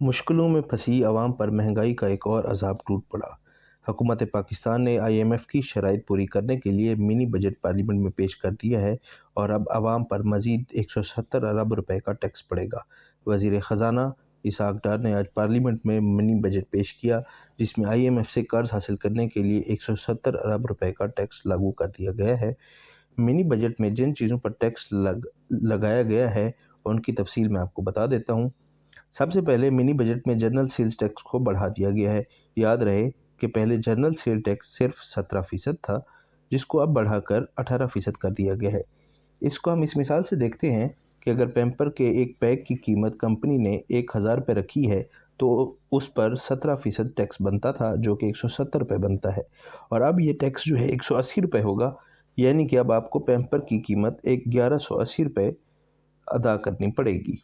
مشکلوں میں پھنسی عوام پر مہنگائی کا ایک اور عذاب ٹوٹ پڑا۔ حکومت پاکستان نے IMF کی شرائط پوری کرنے کے لیے منی بجٹ پارلیمنٹ میں پیش کر دیا ہے اور اب عوام پر مزید 170 ارب روپے کا ٹیکس پڑے گا۔ وزیر خزانہ اسحاق ڈار نے آج پارلیمنٹ میں منی بجٹ پیش کیا، جس میں IMF سے قرض حاصل کرنے کے لیے 170 ارب روپے کا ٹیکس لاگو کر دیا گیا ہے۔ منی بجٹ میں جن چیزوں پر ٹیکس لگایا گیا ہے ان کی تفصیل میں آپ کو بتا دیتا ہوں۔ سب سے پہلے منی بجٹ میں جنرل سیلز ٹیکس کو بڑھا دیا گیا ہے۔ یاد رہے کہ پہلے جنرل سیل ٹیکس صرف 17% تھا، جس کو اب بڑھا کر 18% کر دیا گیا ہے۔ اس کو ہم اس مثال سے دیکھتے ہیں کہ اگر پیمپر کے ایک پیک کی قیمت کمپنی نے 1000 روپے رکھی ہے تو اس پر 17% ٹیکس بنتا تھا، جو کہ 170 روپے بنتا ہے، اور اب یہ ٹیکس جو ہے 180 روپے ہوگا، یعنی کہ اب آپ کو پیمپر کی قیمت 1180 روپے ادا کرنی پڑے گی۔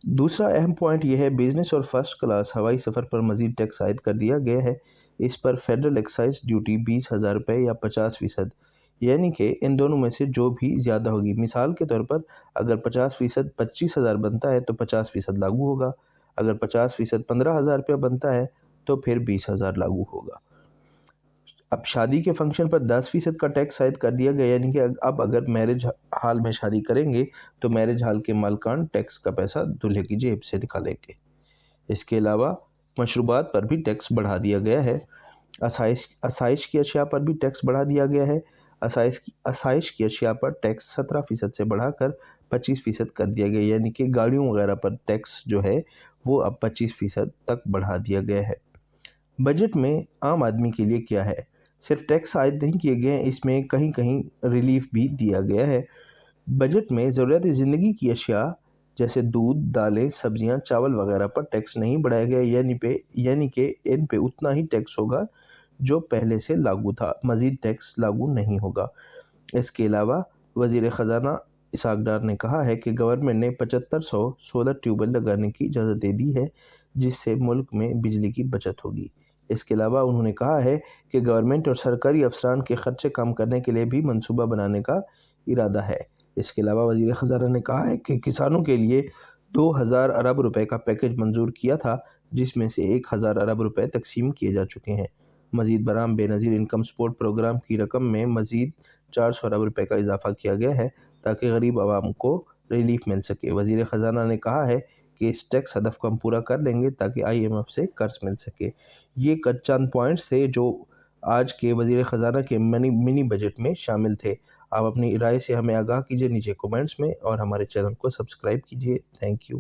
دوسرا اہم پوائنٹ یہ ہے، بزنس اور فرسٹ کلاس ہوائی سفر پر مزید ٹیکس عائد کر دیا گیا ہے۔ اس پر فیڈرل ایکسائز ڈیوٹی 20,000 روپے یا 50%، یعنی کہ ان دونوں میں سے جو بھی زیادہ ہوگی۔ مثال کے طور پر اگر 50% 25,000 بنتا ہے تو 50% لاگو ہوگا، اگر 50% 15,000 روپے بنتا ہے تو پھر 20,000 لاگو ہوگا۔ اب شادی کے فنکشن پر 10% کا ٹیکس عائد کر دیا گیا، یعنی کہ اب اگر میرج ہال میں شادی کریں گے تو میرج ہال کے مالکان ٹیکس کا پیسہ دولہے کی جیب سے نکالیں گے۔ اس کے علاوہ مشروبات پر بھی ٹیکس بڑھا دیا گیا ہے۔ آسائش کی اشیاء پر بھی ٹیکس بڑھا دیا گیا ہے۔ آسائش کی اشیاء پر ٹیکس 17% سے بڑھا کر 25% کر دیا گیا، یعنی کہ گاڑیوں وغیرہ پر ٹیکس جو ہے وہ اب 25% تک بڑھا دیا گیا ہے۔ بجٹ میں عام آدمی کے لیے کیا ہے؟ صرف ٹیکس عائد نہیں کیے گئے، اس میں کہیں کہیں ریلیف بھی دیا گیا ہے۔ بجٹ میں ضروریات زندگی کی اشیاء جیسے دودھ، دالیں، سبزیاں، چاول وغیرہ پر ٹیکس نہیں بڑھایا گیا، یعنی کہ ان پہ اتنا ہی ٹیکس ہوگا جو پہلے سے لاگو تھا، مزید ٹیکس لاگو نہیں ہوگا۔ اس کے علاوہ وزیر خزانہ اسحاق ڈار نے کہا ہے کہ گورنمنٹ نے 7500 سولر ٹیوب ویل لگانے کی اجازت دے دی ہے، جس سے ملک میں بجلی کی بچت ہوگی۔ اس کے علاوہ انہوں نے کہا ہے کہ گورنمنٹ اور سرکاری افسران کے خرچے کم کرنے کے لیے بھی منصوبہ بنانے کا ارادہ ہے۔ اس کے علاوہ وزیر خزانہ نے کہا ہے کہ کسانوں کے لیے 2000 ارب روپے کا پیکج منظور کیا تھا، جس میں سے 1000 ارب روپے تقسیم کیے جا چکے ہیں۔ مزید برآں بے نظیر انکم سپورٹ پروگرام کی رقم میں مزید 400 ارب روپے کا اضافہ کیا گیا ہے تاکہ غریب عوام کو ریلیف مل سکے۔ وزیر خزانہ نے کہا ہے کہ اس ٹیکس ہدف کو ہم پورا کر لیں گے تاکہ IMF سے قرض مل سکے۔ یہ چند پوائنٹس تھے جو آج کے وزیر خزانہ کے منی بجٹ میں شامل تھے۔ آپ اپنی رائے سے ہمیں آگاہ کیجیے نیچے کومنٹس میں، اور ہمارے چینل کو سبسکرائب کیجیے۔ Thank you.